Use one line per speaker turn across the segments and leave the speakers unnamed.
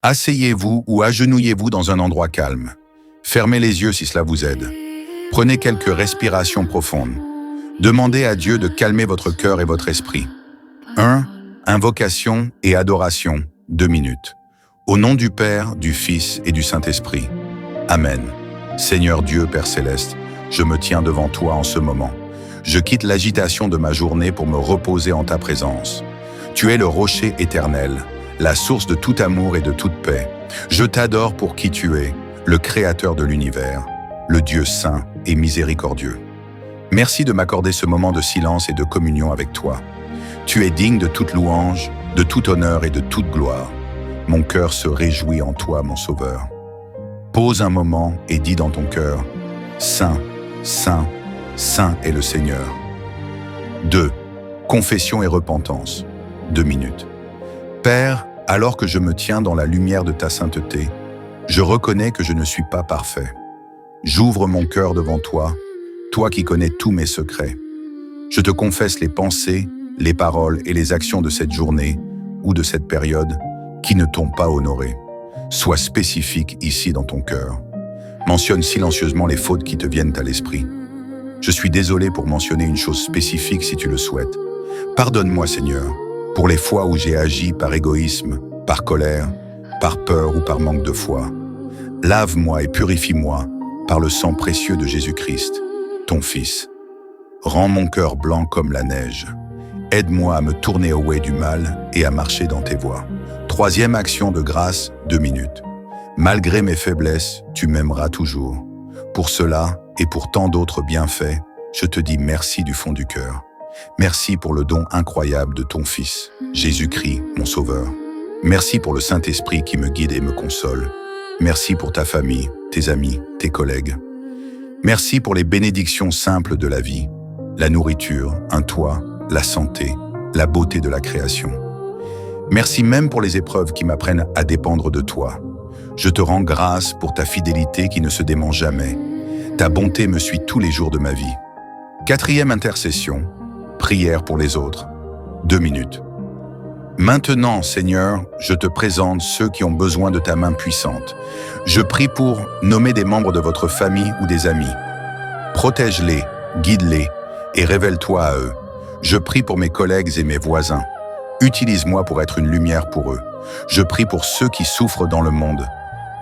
Asseyez-vous ou agenouillez-vous dans un endroit calme. Fermez les yeux si cela vous aide. Prenez quelques respirations profondes. Demandez à Dieu de calmer votre cœur et votre esprit. 1. Invocation et adoration, 2 minutes. Au nom du Père, du Fils et du Saint-Esprit. Amen. Seigneur Dieu, Père Céleste, je me tiens devant toi en ce moment. Je quitte l'agitation de ma journée pour me reposer en ta présence. Tu es le rocher éternel, la source de tout amour et de toute paix. Je t'adore pour qui tu es, le Créateur de l'univers, le Dieu saint et miséricordieux. Merci de m'accorder ce moment de silence et de communion avec toi. Tu es digne de toute louange, de tout honneur et de toute gloire. Mon cœur se réjouit en toi, mon Sauveur. Pose un moment et dis dans ton cœur, Saint, Saint, Saint est le Seigneur. 2. Confession et repentance, 2 minutes. Père, alors que je me tiens dans la lumière de ta sainteté, je reconnais que je ne suis pas parfait. J'ouvre mon cœur devant toi, toi qui connais tous mes secrets. Je te confesse les pensées, les paroles et les actions de cette journée ou de cette période qui ne t'ont pas honoré. Sois spécifique ici dans ton cœur. Mentionne silencieusement les fautes qui te viennent à l'esprit. Je suis désolé pour mentionner une chose spécifique si tu le souhaites. Pardonne-moi, Seigneur, pour les fois où j'ai agi par égoïsme, par colère, par peur ou par manque de foi. Lave-moi et purifie-moi par le sang précieux de Jésus-Christ, ton Fils. Rends mon cœur blanc comme la neige. Aide-moi à me tourner away du mal et à marcher dans tes voies. 3e action de grâce, 2 minutes. Malgré mes faiblesses, tu m'aimeras toujours. Pour cela et pour tant d'autres bienfaits, je te dis merci du fond du cœur. Merci pour le don incroyable de ton Fils, Jésus-Christ, mon Sauveur. Merci pour le Saint-Esprit qui me guide et me console. Merci pour ta famille, tes amis, tes collègues. Merci pour les bénédictions simples de la vie, la nourriture, un toit, la santé, la beauté de la création. Merci même pour les épreuves qui m'apprennent à dépendre de toi. Je te rends grâce pour ta fidélité qui ne se dément jamais. Ta bonté me suit tous les jours de ma vie. 4e intercession, prière pour les autres, 2 minutes. Maintenant, Seigneur, je te présente ceux qui ont besoin de ta main puissante. Je prie pour nommer des membres de votre famille ou des amis. Protège-les, guide-les et révèle-toi à eux. Je prie pour mes collègues et mes voisins. Utilise-moi pour être une lumière pour eux. Je prie pour ceux qui souffrent dans le monde,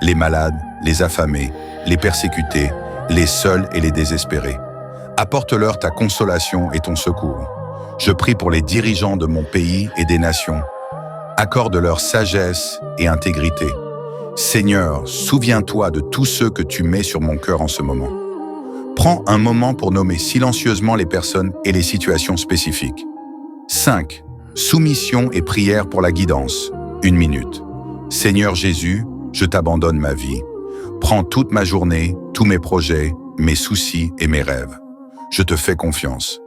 les malades, les affamés, les persécutés, les seuls et les désespérés. Apporte-leur ta consolation et ton secours. Je prie pour les dirigeants de mon pays et des nations. Accorde-leur sagesse et intégrité. Seigneur, souviens-toi de tous ceux que tu mets sur mon cœur en ce moment. Prends un moment pour nommer silencieusement les personnes et les situations spécifiques. 5. Soumission et prière pour la guidance, 1 minute. Seigneur Jésus, je t'abandonne ma vie. Prends toute ma journée, tous mes projets, mes soucis et mes rêves. Je te fais confiance.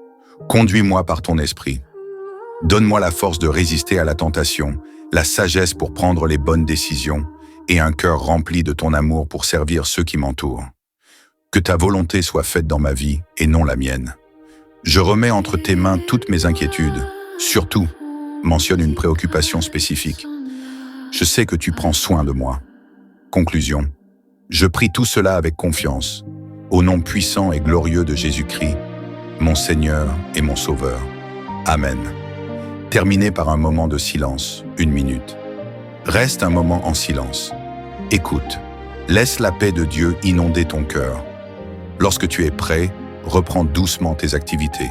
Conduis-moi par ton esprit. Donne-moi la force de résister à la tentation, la sagesse pour prendre les bonnes décisions et un cœur rempli de ton amour pour servir ceux qui m'entourent. Que ta volonté soit faite dans ma vie et non la mienne. Je remets entre tes mains toutes mes inquiétudes. Surtout, mentionne une préoccupation spécifique. Je sais que tu prends soin de moi. Conclusion. Je prie tout cela avec confiance, au nom puissant et glorieux de Jésus-Christ, mon Seigneur et mon Sauveur. Amen. Terminé par un moment de silence, 1 minute. Reste un moment en silence. Écoute. Laisse la paix de Dieu inonder ton cœur. Lorsque tu es prêt, reprends doucement tes activités.